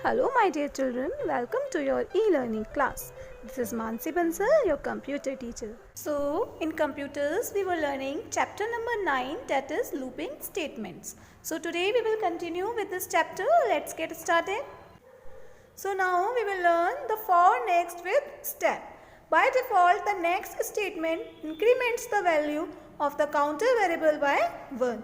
Hello my dear children, welcome to your e-learning class. This is Mansi Bansal, your computer teacher. So, in computers we were learning chapter number 9, that is looping statements. So today we will continue with this chapter. Let's get started. So now we will learn the for next with step. By default, the next statement increments the value of the counter variable by 1.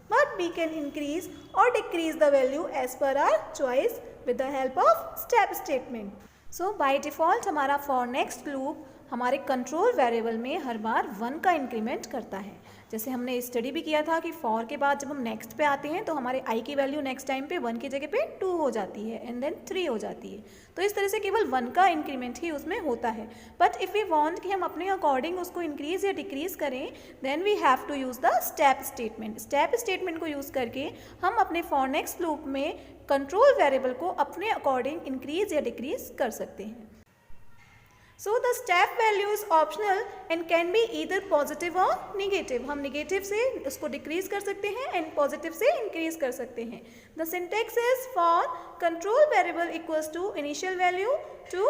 But we can increase or decrease the value as per our choice with the help of step statement. So by default हमारा for next loop हमारे control variable में हर बार 1 का increment करता है. जैसे हमने study भी किया था कि फॉर के बाद जब हम नेक्स्ट पे आते हैं तो हमारे आई की वैल्यू नेक्स्ट टाइम पे 1 की जगह पे 2 हो जाती है एंड देन 3 हो जाती है. तो इस तरह से केवल 1 का इंक्रीमेंट ही उसमें होता है. बट इफ़ वी वांट कि हम अपने अकॉर्डिंग उसको इंक्रीज या डिक्रीज करें then we have to use the step statement. Step statement को यूज़ करके हम अपने फॉर नेक्स्ट लूप में कंट्रोल वेरिएबल को अपने अकॉर्डिंग इंक्रीज या डिक्रीज कर सकते हैं. So the step value is optional and can be either positive or negative. हम negative से उसको decrease कर सकते हैं and positive से increase कर सकते हैं. The syntax is for control variable equals to initial value to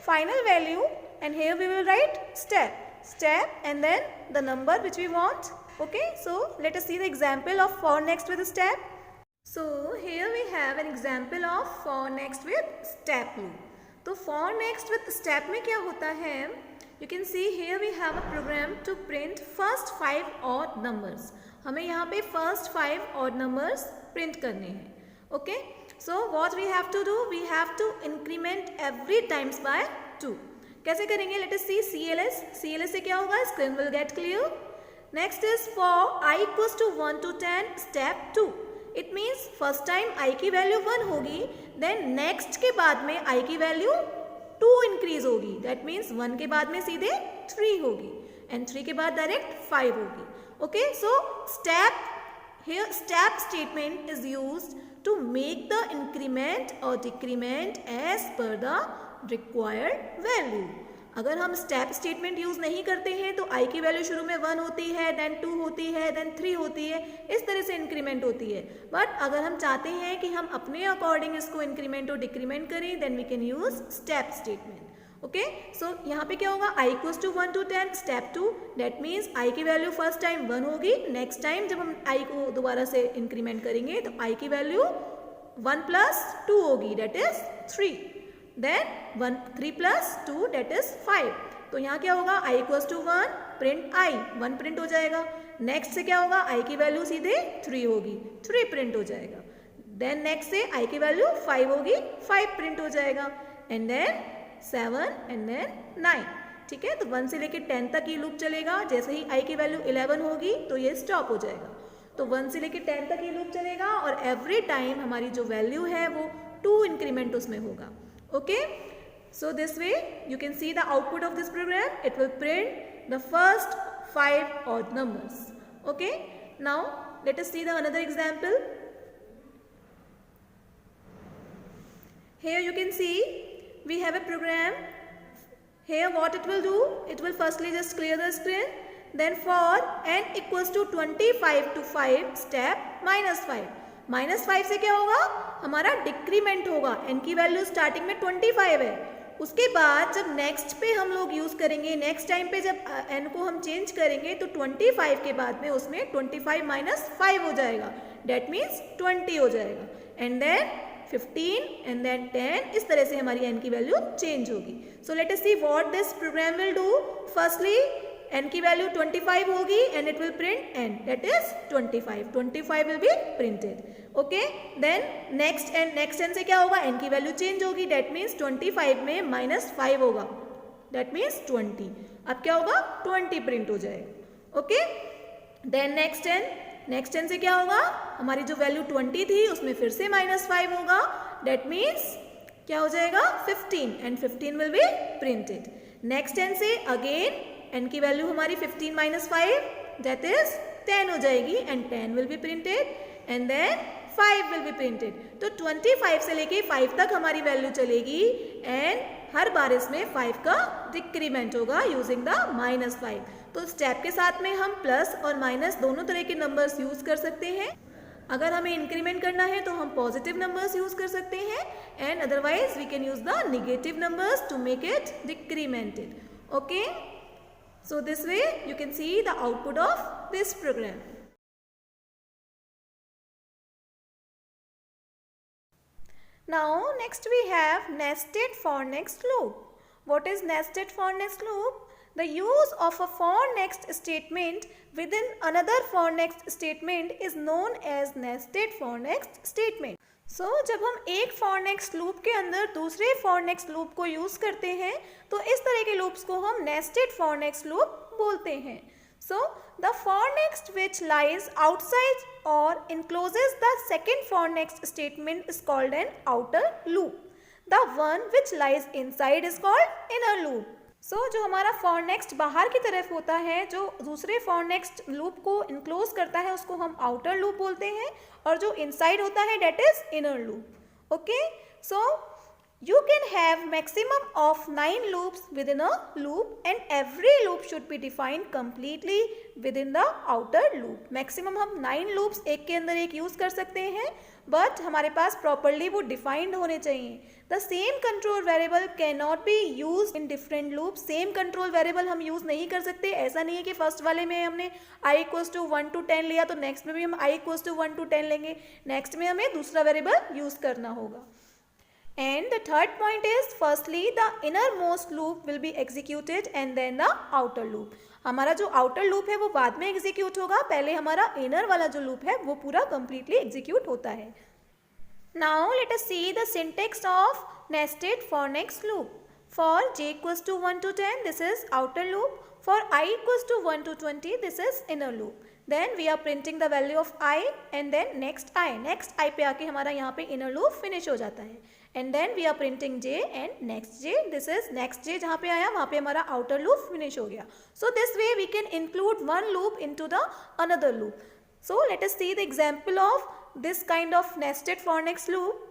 final value and here we will write step and then the number which we want. Okay, so let us see the example of for next with step. So here we have an example of for next with step loop. तो for next with step में क्या होता है, you can see here we have a program to print first 5 odd numbers. हमें यहाँ पे first 5 odd numbers print करने हैं. Okay, so what we have to do, we have to increment every times by 2. कैसे करेंगे, let us see CLS से क्या होगा, screen will get clear. Next is for I equals to 1 to 10 step 2. It means first time I की value 1 होगी then next के बाद में आई की वैल्यू 2 इंक्रीज होगी. दैट मीन्स 1 के बाद में सीधे 3 होगी एंड 3 के बाद डायरेक्ट 5 होगी. Okay, so step statement is used to make the increment और decrement as per the required value. अगर हम स्टेप स्टेटमेंट यूज़ नहीं करते हैं तो आई की वैल्यू शुरू में 1 होती है देन 2 होती है देन 3 होती है, इस तरह से इंक्रीमेंट होती है. बट अगर हम चाहते हैं कि हम अपने अकॉर्डिंग इसको इंक्रीमेंट और डिक्रीमेंट करें then we can use step statement. Okay, so यहाँ पे क्या होगा, I equals to 1 to 10 step 2. That means I की वैल्यू फर्स्ट टाइम 1 होगी, नेक्स्ट टाइम जब हम आई को दोबारा से इंक्रीमेंट करेंगे तो आई की वैल्यू 1 plus 2 होगी that is 3. Then 3 plus 2 that is 5. तो यहाँ क्या होगा, i equals to 1 print i 1 print हो जाएगा. नेक्स्ट से क्या होगा, i की वैल्यू सीधे 3 होगी 3 प्रिंट हो जाएगा. देन नेक्स्ट से i की वैल्यू 5 होगी 5 प्रिंट हो जाएगा एंड देन 7 एंड देन 9. ठीक है, तो 1 से लेके 10 तक ये लूप चलेगा. जैसे ही i की वैल्यू 11 होगी तो ये स्टॉप हो जाएगा. तो 1 से लेके 10 तक ये लूप चलेगा और एवरी टाइम हमारी जो वैल्यू है वो 2 इंक्रीमेंट उसमें होगा. Okay, so this way you can see the output of this program. It will print the first 5 odd numbers. Okay, now let us see the another example. Here you can see we have a program. Here what it will do, it will firstly just clear the screen. Then for n equals to 25 to 5 step -5. -5 से क्या होगा, हमारा decrement होगा. n की value starting में 25 है. उसके बाद जब नेक्स्ट पे हम लोग यूज़ करेंगे, नेक्स्ट टाइम पे जब n को हम चेंज करेंगे तो 25 के बाद में उसमें 25 - 5 हो जाएगा. डेट मीन्स 20 हो जाएगा एंड देन 15 एंड देन 10. इस तरह से हमारी n की वैल्यू चेंज होगी. So let us see what this program will do. Firstly n की वैल्यू 25 होगी and it will print n that is 25 will be printed. Okay, then next n से क्या होगा, n की वैल्यू चेंज होगी. That means 25 में -5 होगा that means 20. अब क्या होगा, 20 प्रिंट हो जाएगा. ओके, देन नेक्स्ट n से क्या होगा, हमारी जो वैल्यू 20 थी उसमें फिर से -5 होगा. दैट मीन्स क्या हो जाएगा, 15 and 15 will be printed. Next n से अगेन n की वैल्यू हमारी 15 - 5 दैट इज 10 हो जाएगी and 10 will be printed and then 5 will be printed. तो 25 से लेके 5 तक हमारी वैल्यू चलेगी एंड हर बार इसमें 5 का डिक्रीमेंट होगा यूजिंग द -5. तो स्टेप के साथ में हम प्लस और माइनस दोनों तरह के नंबर्स यूज कर सकते हैं. अगर हमें इंक्रीमेंट करना है तो हम पॉजिटिव नंबर्स यूज कर सकते हैं, and otherwise we can use the negative numbers to make it decremented. Okay, so this way you can see the output of this program. Now next we have nested for next loop. What is nested for next loop? The use of a for next statement within another for next statement is known as nested for next statement. So जब हम एक for next loop के अंदर दूसरे for next loop को use करते हैं तो इस तरह के loops को हम nested for next loop बोलते हैं. So the for next which lies outside or encloses the second for next statement is called an outer loop. The one which lies inside is called inner loop. So जो हमारा for next बाहर की तरफ होता है, जो दूसरे for next loop को enclose करता है, उसको हम outer loop बोलते हैं, और जो inside होता है that is inner loop. Okay, so you can have maximum of 9 loops within a loop and every loop should be defined completely within the outer loop. Maximum हम 9 loops एक के अंदर एक यूज कर सकते हैं, बट हमारे पास प्रॉपरली वो डिफाइंड होने चाहिए. The same control variable can not be use in different loop. Same control variable हम यूज नहीं कर सकते. ऐसा नहीं है कि फर्स्ट वाले में हमने i इक्वल्स टू 1 to 10 लिया तो नेक्स्ट में भी हम i इक्वल्स टू 1 to 10 लेंगे. नेक्स्ट में हमें दूसरा वेरिएबल यूज करना होगा. And the third point is, firstly the innermost loop will be executed and then the outer loop. हमारा जो outer loop है वो बाद में execute होगा, पहले हमारा inner वाला जो loop है वो पूरा completely execute होता है. Now let us see the syntax of nested for next loop. For j equals to 1 to 10, this is outer loop. For I equals to 1 to 20, this is inner loop. Then we are printing the value of I and then next I. Next I पे आके हमारा यहाँ पे inner loop finish हो जाता है. And then we are printing j and next j. This is next j जहाँ पे आया वहाँ पे हमारा outer loop finish हो गया. So this way we can include one loop into the another loop. So let us see the example of this kind of nested for next loop.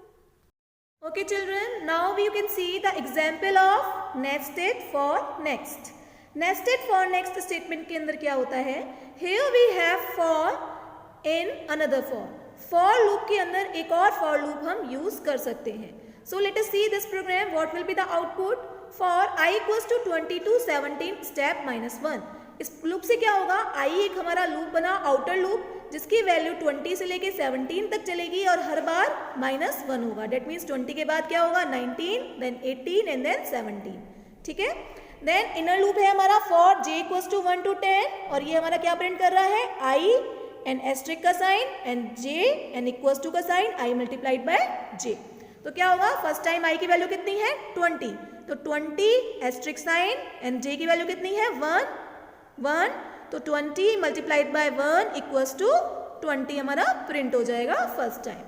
Okay children, now you can see the example of nested for next. Nested for next statement के अंदर क्या होता है? Here we have for in another for. For loop के अंदर एक और for loop हम use कर सकते हैं. So let us see this program. What will be the output? For I equals to 20 to 17 step minus 1. इस loop से क्या होगा? I एक हमारा loop बना outer loop जिसकी वैल्यू 20 से लेके 17 तक चलेगी और हर बार -1 होगा. That means 20 के बाद क्या होगा? 19, then 18 and then 17. ठीक है? Then inner loop है हमारा for j equals to 1 to 10 और ये हमारा क्या प्रिंट कर रहा है? I and asterisk का sign and j and equals to का sign I multiplied by j. तो क्या होगा? फर्स्ट टाइम i की वैल्यू कितनी है? 20. तो 20 एस्ट्रिक साइन एंड j की वैल्यू कितनी है? 1. तो 20 मल्टीप्लाइड बाय 1 इक्वल्स टू 20 हमारा प्रिंट हो जाएगा first time.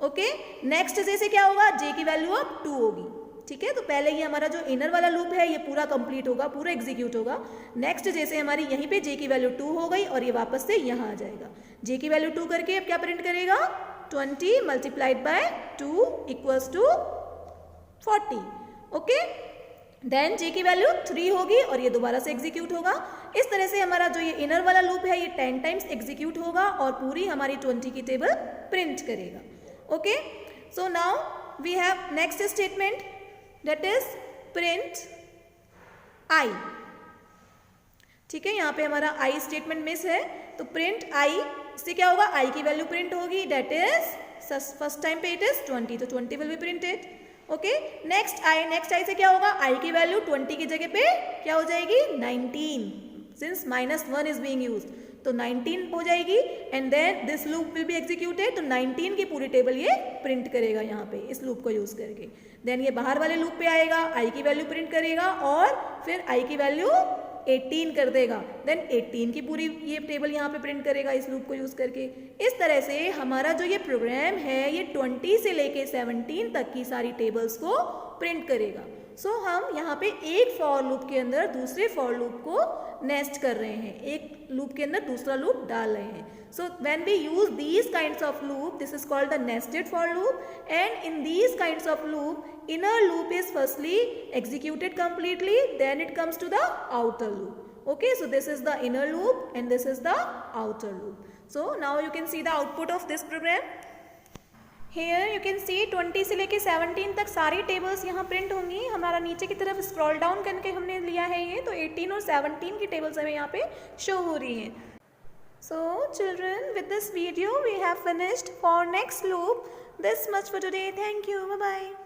Okay, next j से क्या होगा? j की वैल्यू अब 2 होगी. ठीक है, तो पहले ये हमारा जो इनर वाला लूप है ये पूरा कंप्लीट होगा, पूरा एग्जीक्यूट होगा. नेक्स्ट जैसे हमारी यहीं पे j की वैल्यू 2 हो गई और ये वापस से यहाँ आ जाएगा. j की वैल्यू 2 करके अब क्या प्रिंट करेगा? 20 multiplied by 2 equals to 40. Okay, then j की वैल्यू 3 होगी और ये दोबारा से एग्जीक्यूट होगा. इस तरह से हमारा जो ये इनर वाला लूप है ये 10 टाइम्स एग्जीक्यूट होगा और पूरी हमारी 20 की टेबल प्रिंट करेगा. Okay, so now we have next statement, that is print I. ठीक है, यहाँ पे हमारा I स्टेटमेंट मिस है तो print I, इससे क्या होगा? I की वैल्यू प्रिंट होगी, that is फर्स्ट टाइम पे इट इज 20 तो 20 will be printed. Okay, next I से क्या होगा? I की वैल्यू 20 की जगह पे क्या हो जाएगी? 19, सिंस -1 इज बीइंग यूज्ड तो 19 हो जाएगी. And then this loop will be executed. तो 19 की पूरी टेबल ये प्रिंट करेगा यहाँ पे इस लूप को यूज करके. देन ये बाहर वाले लूप पे आएगा, i की वैल्यू प्रिंट करेगा और फिर i की वैल्यू 18 कर देगा. देन 18 की पूरी ये टेबल यहाँ पे प्रिंट करेगा इस लूप को यूज करके. इस तरह से हमारा जो ये प्रोग्राम है ये 20 से लेके 17 तक की सारी टेबल्स को प्रिंट करेगा. सो हम यहाँ पे एक फॉर लूप के अंदर दूसरे फॉर लूप को नेस्ट कर रहे हैं, एक लूप के अंदर दूसरा लूप डाल रहे हैं. So when we use these kinds of loop, this is called the nested for loop, and in these kinds of loop, inner loop is firstly executed completely, then it comes to the outer loop. Okay, so this is the inner loop and this is the outer loop. So now you can see the output of this program. Here you can see 20 से लेके 17 तक सारी tables यहाँ print होंगी. हमारा नीचे की तरफ स्क्रॉल डाउन करके हमने लिया है ये, तो 18 और 17 की टेबल्स हमें यहाँ पे शो हो रही है. So children, with this video we have finished. For next loop, this much for today. Thank you. Bye bye.